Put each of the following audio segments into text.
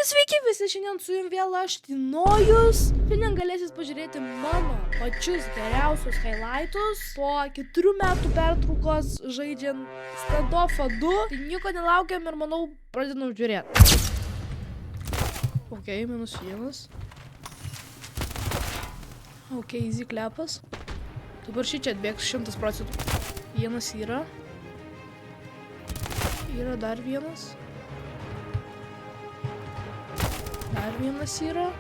Sveiki visi, šiandien su jums vėl aš Tinojus. Šiandien galėsit pažiūrėti mano pačius geriausius highlightus po 4 metų pertraukos žaidžiant Standoffą 2. Tai nieko nelaukiam ir manau pradedam žiūrėti. Ok, -1. Ok, easy klepas. Dabar šį čia atbėgs 100%. Vienas yra. Yra dar vienas. Dar vienas yra.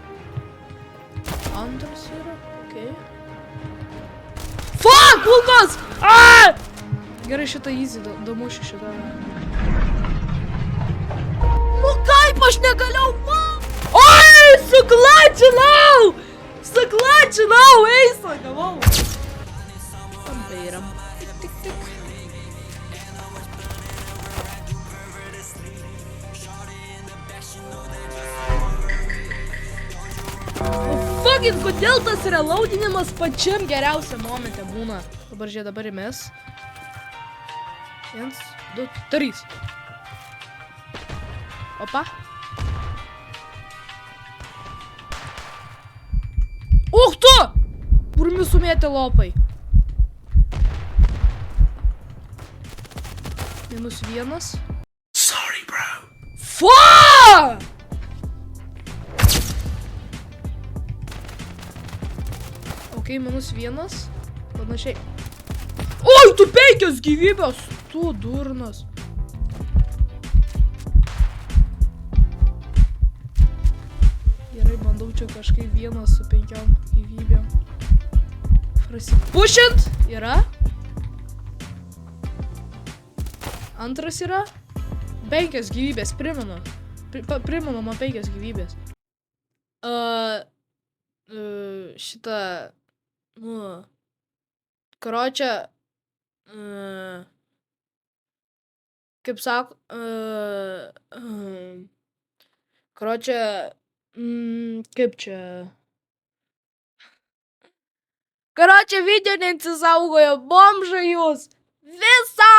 Antras yra. Ok. Fuck! Kulkas! Aaaa! Gerai, šitą easy damušiu šitą. Nu kaip aš negaliau? Oi! Suklačinau! Suklačinau! Eisą gavau! Kampe yra. Tik, tik, tik. Fucking, kodėl tas reloadinimas pačiam geriausiam momente būna? Dabar žiūrėk, dabar įmes. 1, 2, 3. Opa. Uch tu! Kur mi sumėtė lopai? -1. Sorry, bro. Fuck! Ok, -1. Panašiai. Oi, tu 5 gyvybės! Tu durnas. Gerai, bandau čia kažkaip 1 su 5 gyvybėm. Prasipušint! Yra. Antras yra. 5 gyvybės, primenu. Primenu, man 5 gyvybės. Šitą... Nu... Karočią... Kaip sako... Karočią... Kaip čia... Karočią video neatsisaugojo, bomžai jūs! Visą!